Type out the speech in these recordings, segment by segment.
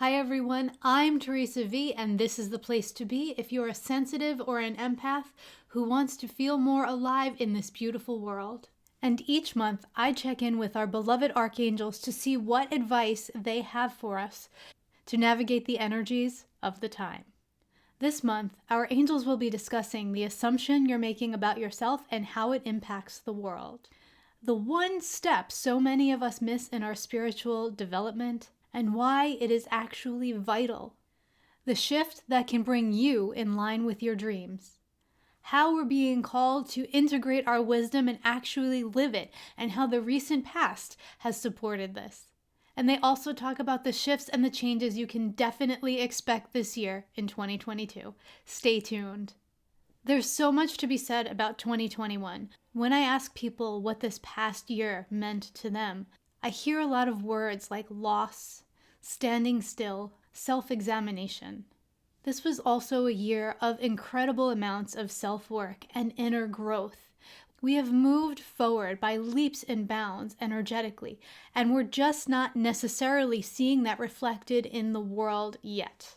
Hi everyone, I'm Theresa V, and this is the place to be if you're a sensitive or an empath who wants to feel more alive in this beautiful world. And each month, I check in with our beloved archangels to see what advice they have for us to navigate the energies of the time. This month, our angels will be discussing the assumption you're making about yourself and how it impacts the world. The one step so many of us miss in our spiritual development, and why it is actually vital. The shift that can bring you in line with your dreams. How we're being called to integrate our wisdom and actually live it, and how the recent past has supported this. And they also talk about the shifts and the changes you can definitely expect this year in 2022. Stay tuned. There's so much to be said about 2021. When I ask people what this past year meant to them, I hear a lot of words like loss, standing still, self-examination. This was also a year of incredible amounts of self-work and inner growth. We have moved forward by leaps and bounds energetically, and we're just not necessarily seeing that reflected in the world yet.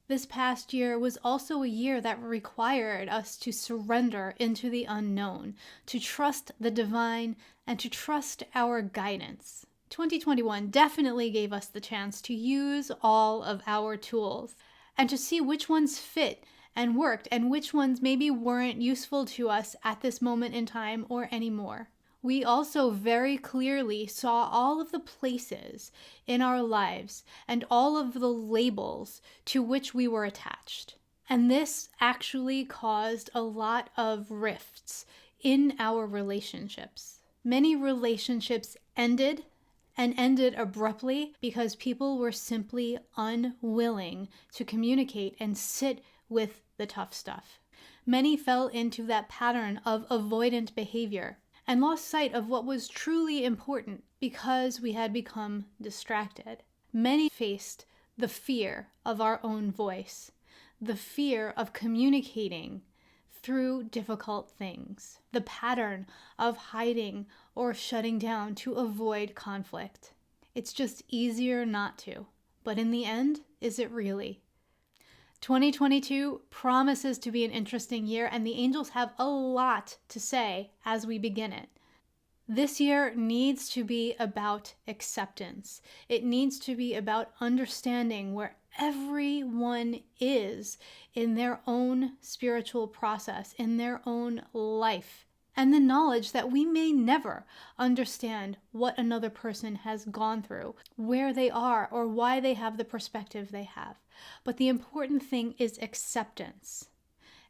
This past year was also a year that required us to surrender into the unknown, to trust the divine, and to trust our guidance. 2021 definitely gave us the chance to use all of our tools and to see which ones fit and worked and which ones maybe weren't useful to us at this moment in time or anymore. We also very clearly saw all of the places in our lives and all of the labels to which we were attached. And this actually caused a lot of rifts in our relationships. Many relationships ended abruptly because people were simply unwilling to communicate and sit with the tough stuff. Many fell into that pattern of avoidant behavior and lost sight of what was truly important because we had become distracted. Many faced the fear of our own voice, the fear of communicating through difficult things, the pattern of hiding or shutting down to avoid conflict. It's just easier not to, but in the end, is it really? 2022 promises to be an interesting year, and the angels have a lot to say as we begin it. This year needs to be about acceptance. It needs to be about understanding where everyone is in their own spiritual process, in their own life, and the knowledge that we may never understand what another person has gone through, where they are, or why they have the perspective they have. But the important thing is acceptance.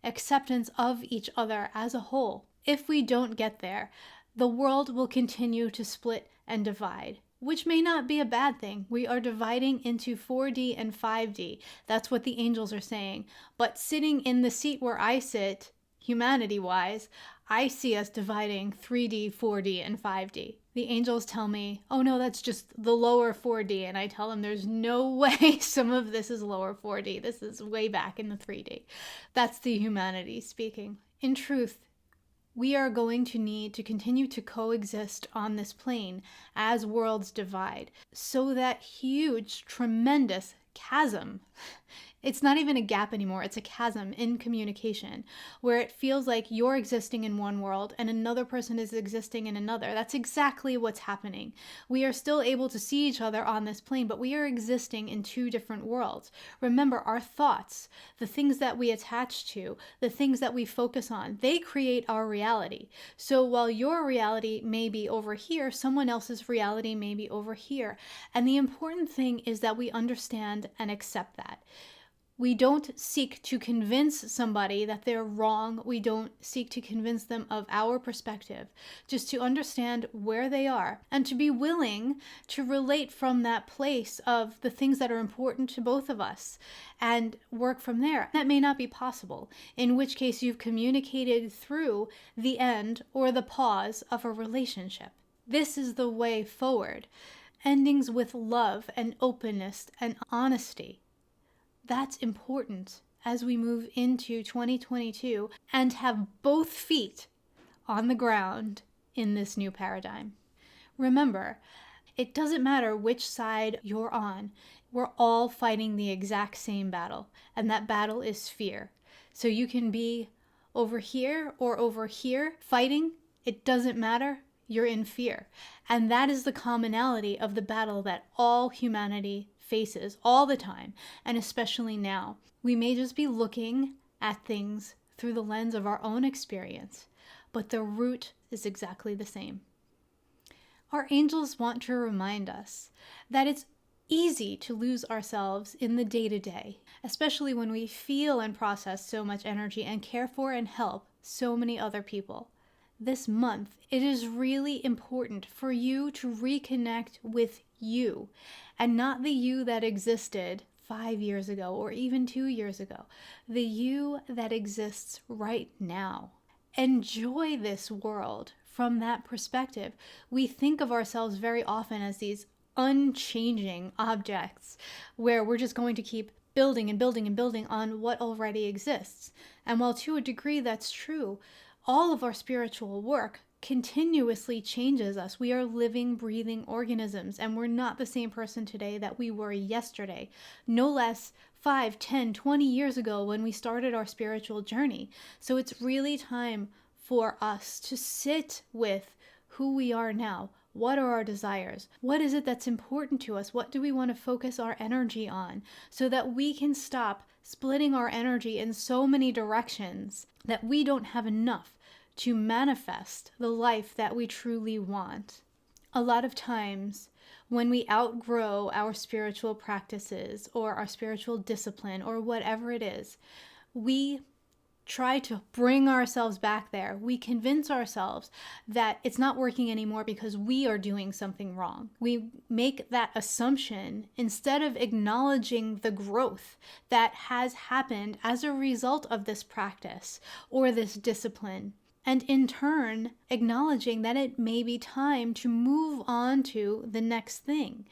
Acceptance of each other as a whole. If we don't get there, the world will continue to split and divide, which may not be a bad thing. We are dividing into 4D and 5D. That's what the angels are saying. But sitting in the seat where I sit, humanity-wise, I see us dividing 3D, 4D, and 5D. The angels tell me, oh no, that's just the lower 4D. And I tell them there's no way some of this is lower 4D. This is way back in the 3D. That's the humanity speaking. In truth, we are going to need to continue to coexist on this plane as worlds divide, so that huge, tremendous chasm, it's not even a gap anymore, it's a chasm in communication, where it feels like you're existing in one world and another person is existing in another. That's exactly what's happening. We are still able to see each other on this plane, but we are existing in two different worlds. Remember, our thoughts, the things that we attach to, the things that we focus on, they create our reality. So while your reality may be over here, someone else's reality may be over here. And the important thing is that we understand and accept that. We don't seek to convince somebody that they're wrong. We don't seek to convince them of our perspective, just to understand where they are and to be willing to relate from that place of the things that are important to both of us and work from there. That may not be possible, in which case you've communicated through the end or the pause of a relationship. This is the way forward. Endings with love and openness and honesty. That's important as we move into 2022 and have both feet on the ground in this new paradigm. Remember, It doesn't matter which side you're on. We're all fighting the exact same battle, and that battle is fear. So you can be over here or over here fighting. It doesn't matter. You're in fear. And that is the commonality of the battle that all humanity faces all the time, and especially now. We may just be looking at things through the lens of our own experience, but the root is exactly the same. Our angels want to remind us that it's easy to lose ourselves in the day-to-day, especially when we feel and process so much energy and care for and help so many other people. This month, it is really important for you to reconnect with you, and not the you that existed 5 years ago or even 2 years ago, the you that exists right now. Enjoy this world from that perspective. We think of ourselves very often as these unchanging objects where we're just going to keep building and building and building on what already exists. And while to a degree that's true, all of our spiritual work continuously changes us. We are living, breathing organisms, and we're not the same person today that we were yesterday, no less 5, 10, 20 years ago when we started our spiritual journey. So it's really time for us to sit with who we are now. What are our desires? What is it that's important to us? What do we want to focus our energy on so that we can stop splitting our energy in so many directions that we don't have enough to manifest the life that we truly want? A lot of times when we outgrow our spiritual practices or our spiritual discipline or whatever it is, we try to bring ourselves back there. We convince ourselves that it's not working anymore because we are doing something wrong. We make that assumption instead of acknowledging the growth that has happened as a result of this practice or this discipline. And in turn, acknowledging that it may be time to move on to the next thing.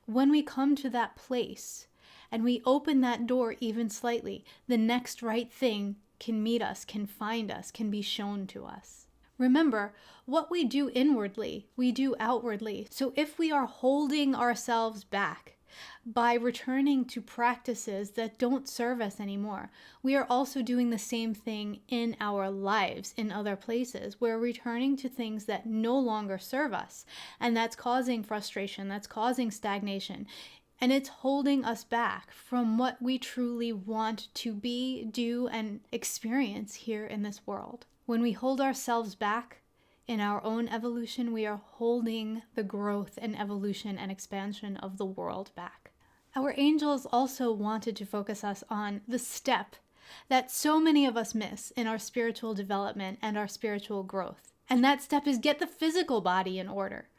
When we come to that place and we open that door even slightly, the next right thing can meet us, can find us, can be shown to us. Remember, what we do inwardly, we do outwardly. So if we are holding ourselves back by returning to practices that don't serve us anymore, we are also doing the same thing in our lives in other places. We're returning to things that no longer serve us, and that's causing frustration, that's causing stagnation. And it's holding us back from what we truly want to be, do, and experience here in this world. When we hold ourselves back in our own evolution, we are holding the growth and evolution and expansion of the world back. Our angels also wanted to focus us on the step that so many of us miss in our spiritual development and our spiritual growth. And that step is get the physical body in order.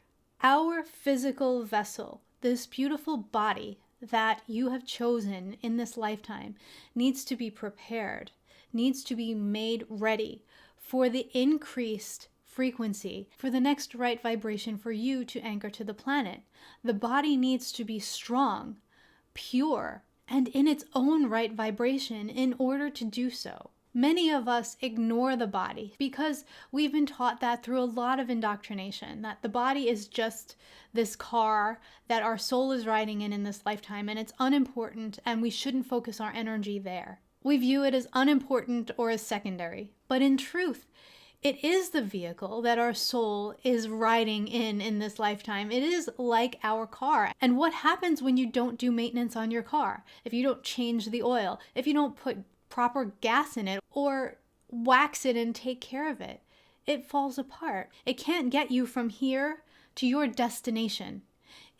Our physical vessel, this beautiful body that you have chosen in this lifetime, needs to be prepared, needs to be made ready for the increased frequency, for the next right vibration for you to anchor to the planet. The body needs to be strong, pure, and in its own right vibration in order to do so. Many of us ignore the body because we've been taught that through a lot of indoctrination, that the body is just this car that our soul is riding in this lifetime, and it's unimportant and we shouldn't focus our energy there. We view it as unimportant or as secondary, but in truth, it is the vehicle that our soul is riding in this lifetime. It is like our car. And what happens when you don't do maintenance on your car? If you don't change the oil, if you don't put proper gas in it or wax it and take care of it, it falls apart. It can't get you from here to your destination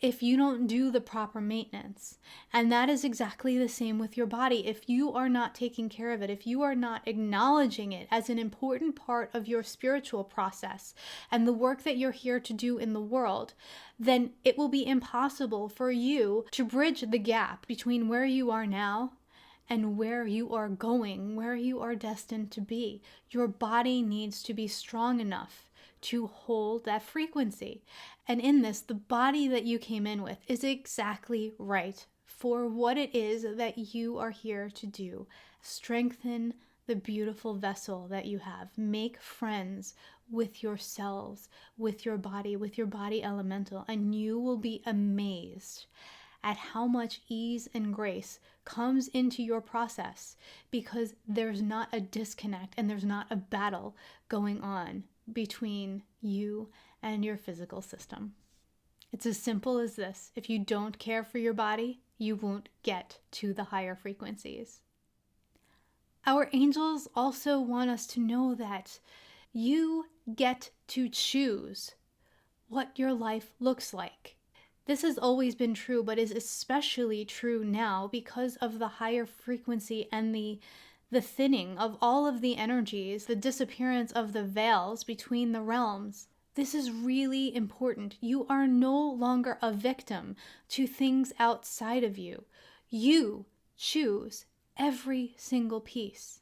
if you don't do the proper maintenance. And that is exactly the same with your body. If you are not taking care of it, if you are not acknowledging it as an important part of your spiritual process and the work that you're here to do in the world, then it will be impossible for you to bridge the gap between where you are now and where you are going, where you are destined to be. Your body needs to be strong enough to hold that frequency. And in this, the body that you came in with is exactly right for what it is that you are here to do. Strengthen the beautiful vessel that you have. Make friends with your cells, with your body elemental, and you will be amazed at how much ease and grace comes into your process, because there's not a disconnect and there's not a battle going on between you and your physical system. It's as simple as this. If you don't care for your body, you won't get to the higher frequencies. Our angels also want us to know that you get to choose what your life looks like. This has always been true, but is especially true now because of the higher frequency and the thinning of all of the energies, the disappearance of the veils between the realms. This is really important. You are no longer a victim to things outside of you. You choose every single piece.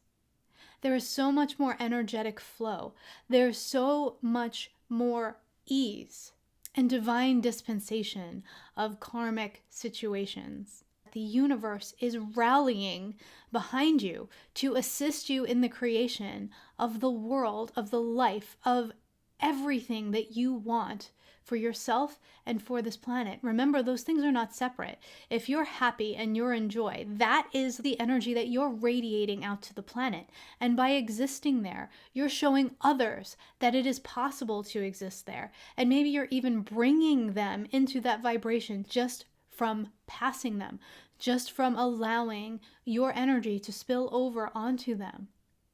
There is so much more energetic flow. There's so much more ease and divine dispensation of karmic situations. The universe is rallying behind you to assist you in the creation of the world, of the life, of everything that you want for yourself and for this planet. Remember, those things are not separate. If you're happy and you're in joy, that is the energy that you're radiating out to the planet. And by existing there, you're showing others that it is possible to exist there. And maybe you're even bringing them into that vibration just from passing them, just from allowing your energy to spill over onto them.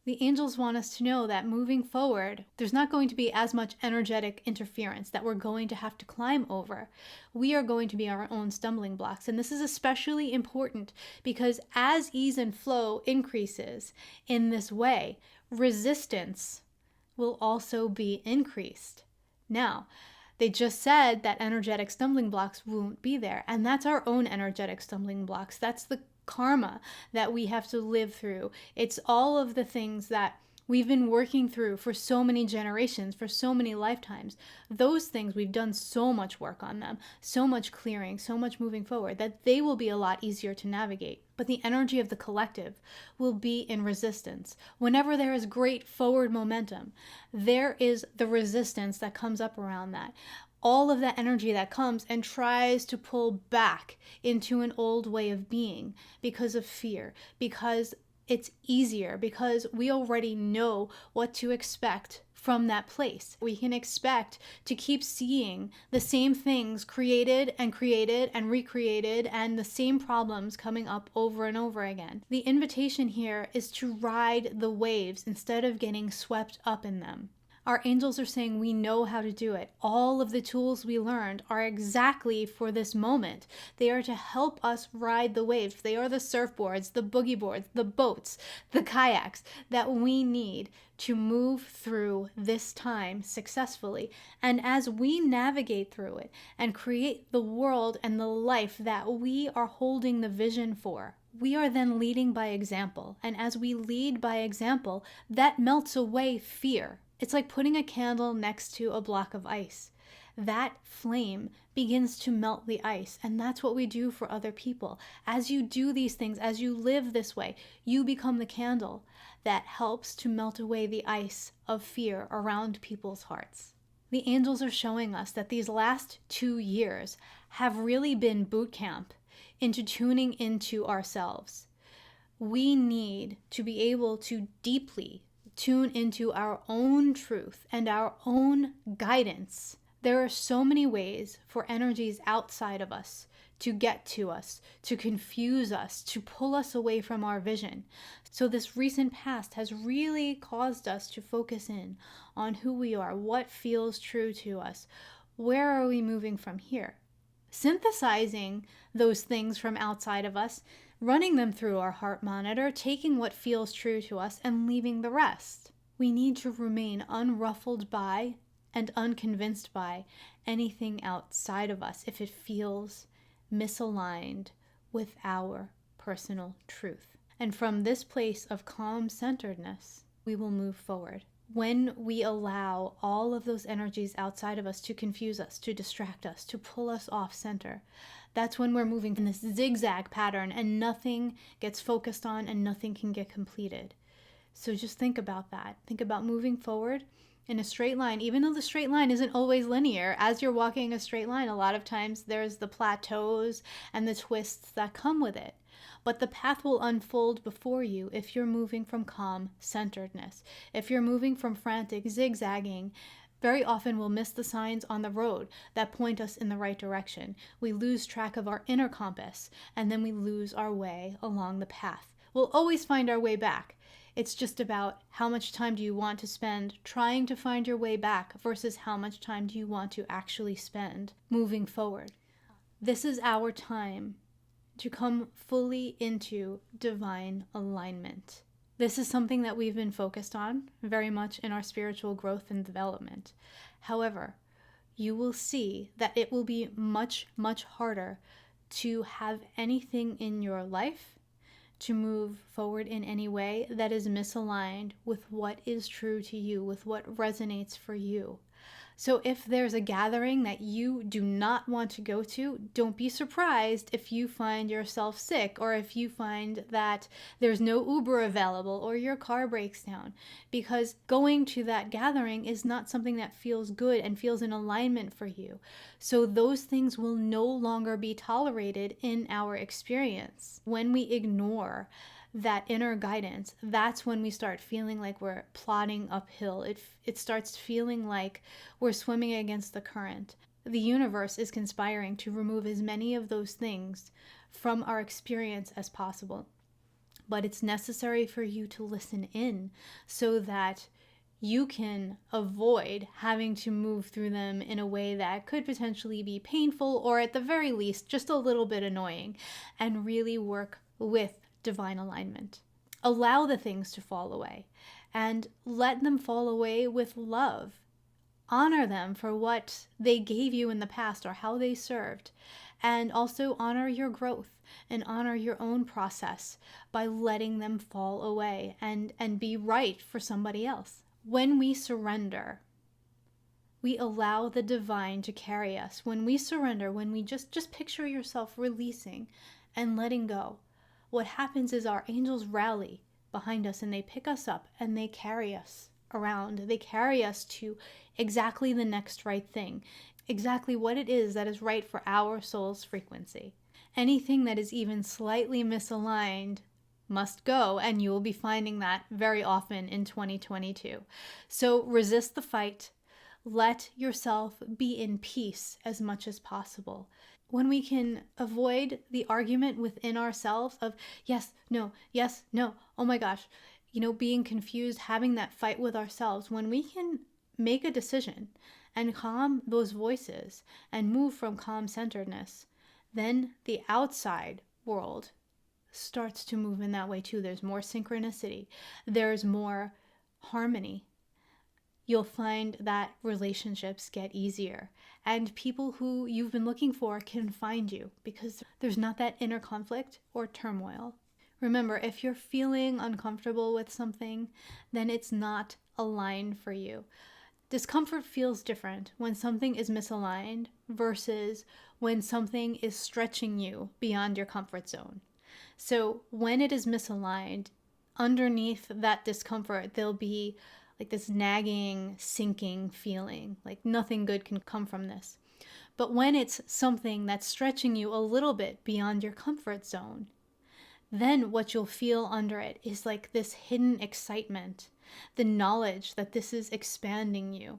The angels want us to know that moving forward, there's not going to be as much energetic interference that we're going to have to climb over. We are going to be our own stumbling blocks. And this is especially important because as ease and flow increases in this way, resistance will also be increased. Now, they just said that energetic stumbling blocks won't be there. And that's our own energetic stumbling blocks. That's the karma that we have to live through. It's all of the things that we've been working through for so many generations, for so many lifetimes. Those things, we've done so much work on them, so much clearing, so much moving forward, that they will be a lot easier to navigate. But the energy of the collective will be in resistance. Whenever there is great forward momentum, there is the resistance that comes up around that. All of that energy that comes and tries to pull back into an old way of being because of fear, because it's easier, because we already know what to expect from that place. We can expect to keep seeing the same things created and recreated and the same problems coming up over and over again. The invitation here is to ride the waves instead of getting swept up in them. Our angels are saying we know how to do it. All of the tools we learned are exactly for this moment. They are to help us ride the waves. They are the surfboards, the boogie boards, the boats, the kayaks that we need to move through this time successfully. And as we navigate through it and create the world and the life that we are holding the vision for, we are then leading by example. And as we lead by example, that melts away fear. It's like putting a candle next to a block of ice. That flame begins to melt the ice, and that's what we do for other people. As you do these things, as you live this way, you become the candle that helps to melt away the ice of fear around people's hearts. The angels are showing us that these last 2 years have really been boot camp into tuning into ourselves. We need to be able to deeply tune into our own truth and our own guidance. There are so many ways for energies outside of us to get to us, to confuse us, to pull us away from our vision. So this recent past has really caused us to focus in on who we are, what feels true to us, where are we moving from here? Synthesizing those things from outside of us, running them through our heart monitor, taking what feels true to us and leaving the rest. We need to remain unruffled by and unconvinced by anything outside of us if it feels misaligned with our personal truth. And from this place of calm centeredness, we will move forward. When we allow all of those energies outside of us to confuse us, to distract us, to pull us off center, that's when we're moving in this zigzag pattern and nothing gets focused on and nothing can get completed. So just think about that. Think about moving forward in a straight line, even though the straight line isn't always linear. As you're walking a straight line, a lot of times there's the plateaus and the twists that come with it. But the path will unfold before you if you're moving from calm centeredness. If you're moving from frantic zigzagging, very often we'll miss the signs on the road that point us in the right direction. We lose track of our inner compass, and then we lose our way along the path. We'll always find our way back. It's just about how much time do you want to spend trying to find your way back versus how much time do you want to actually spend moving forward. This is our time to come fully into divine alignment. This is something that we've been focused on very much in our spiritual growth and development. However, you will see that it will be much, much harder to have anything in your life to move forward in any way that is misaligned with what is true to you, with what resonates for you. So if there's a gathering that you do not want to go to, don't be surprised if you find yourself sick, or if you find that there's no Uber available or your car breaks down, because going to that gathering is not something that feels good and feels in alignment for you. So those things will no longer be tolerated in our experience. When we ignore that inner guidance, that's when we start feeling like we're plodding uphill. It starts feeling like we're swimming against the current. The universe is conspiring to remove as many of those things from our experience as possible. But it's necessary for you to listen in so that you can avoid having to move through them in a way that could potentially be painful, or at the very least, just a little bit annoying, and really work with divine alignment. Allow the things to fall away and let them fall away with love. Honor them for what they gave you in the past or how they served, and also honor your growth and honor your own process by letting them fall away and be right for somebody else. When we surrender, we allow the divine to carry us. When we surrender, when we just picture yourself releasing and letting go, what happens is our angels rally behind us and they pick us up and they carry us around. They carry us to exactly the next right thing, exactly what it is that is right for our soul's frequency. Anything that is even slightly misaligned must go, and you will be finding that very often in 2022. So resist the fight. Let yourself be in peace as much as possible. When we can avoid the argument within ourselves of yes, no, oh my gosh, being confused, having that fight with ourselves, when we can make a decision and calm those voices and move from calm centeredness, then the outside world starts to move in that way too. There's more synchronicity. There's more harmony. You'll find that relationships get easier, and people who you've been looking for can find you because there's not that inner conflict or turmoil. Remember, if you're feeling uncomfortable with something, then it's not aligned for you. Discomfort feels different when something is misaligned versus when something is stretching you beyond your comfort zone. So when it is misaligned, underneath that discomfort, there'll be like this nagging, sinking feeling, like nothing good can come from this. But when it's something that's stretching you a little bit beyond your comfort zone, then what you'll feel under it is like this hidden excitement, the knowledge that this is expanding you.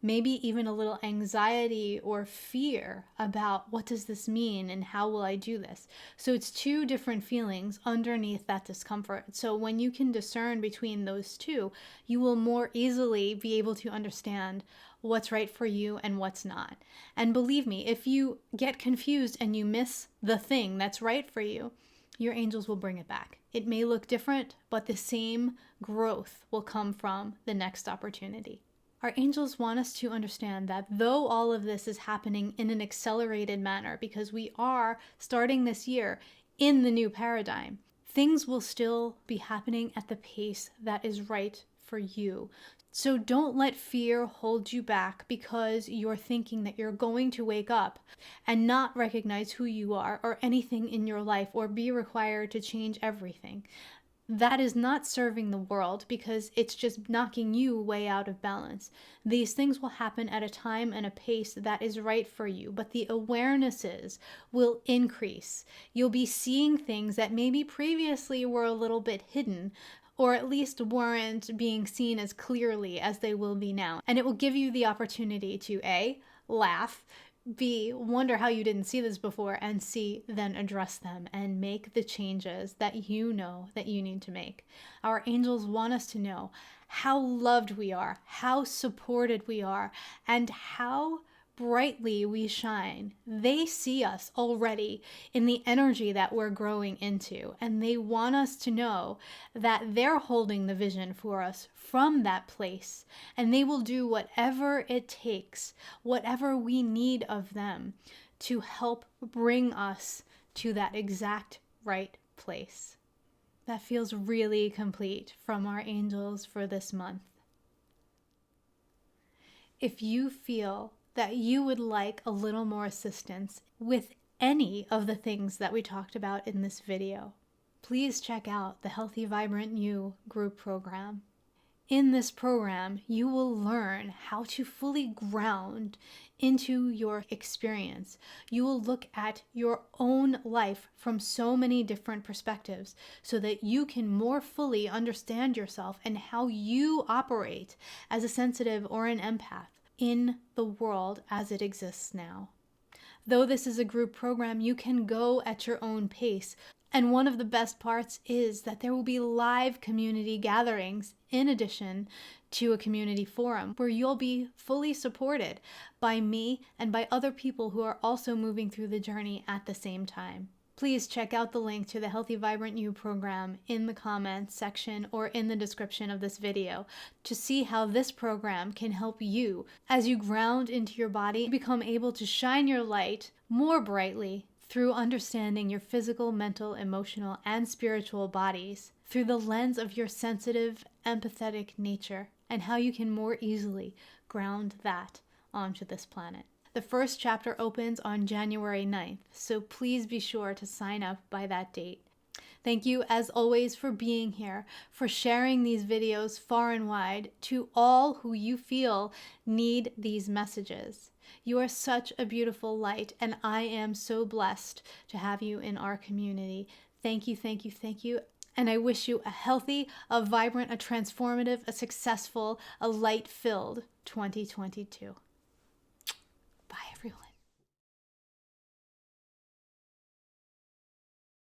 Maybe even a little anxiety or fear about what does this mean and how will I do this? So it's two different feelings underneath that discomfort. So when you can discern between those two, you will more easily be able to understand what's right for you and what's not. And believe me, if you get confused and you miss the thing that's right for you, your angels will bring it back. It may look different, but the same growth will come from the next opportunity. Our angels want us to understand that though all of this is happening in an accelerated manner, because we are starting this year in the new paradigm, things will still be happening at the pace that is right for you. So don't let fear hold you back because you're thinking that you're going to wake up and not recognize who you are or anything in your life or be required to change everything. that is not serving the world because it's just knocking you way out of balance. These things will happen at a time and a pace that is right for you, but the awarenesses will increase. You'll be seeing things that maybe previously were a little bit hidden, or at least weren't being seen as clearly as they will be now. And it will give you the opportunity to A, laugh, B, wonder how you didn't see this before, and C, then address them and make the changes that you know that you need to make. Our angels want us to know how loved we are, how supported we are, and how brightly we shine. They see us already in the energy that we're growing into, and they want us to know that they're holding the vision for us from that place, and they will do whatever it takes, whatever we need of them to help bring us to that exact right place. That feels really complete from our angels for this month. If you feel that you would like a little more assistance with any of the things that we talked about in this video, please check out the Healthy Vibrant You group program. In this program, you will learn how to fully ground into your experience. You will look at your own life from so many different perspectives so that you can more fully understand yourself and how you operate as a sensitive or an empath in the world as it exists now. Though this is a group program, you can go at your own pace. And one of the best parts is that there will be live community gatherings in addition to a community forum where you'll be fully supported by me and by other people who are also moving through the journey at the same time. Please check out the link to the Healthy Vibrant You program in the comments section or in the description of this video to see how this program can help you as you ground into your body, become able to shine your light more brightly through understanding your physical, mental, emotional, and spiritual bodies through the lens of your sensitive, empathetic nature and how you can more easily ground that onto this planet. The first chapter opens on January 9th, so please be sure to sign up by that date. Thank you, as always, for being here, for sharing these videos far and wide to all who you feel need these messages. You are such a beautiful light, and I am so blessed to have you in our community. Thank you, thank you, thank you. And I wish you a healthy, a vibrant, a transformative, a successful, a light-filled 2022.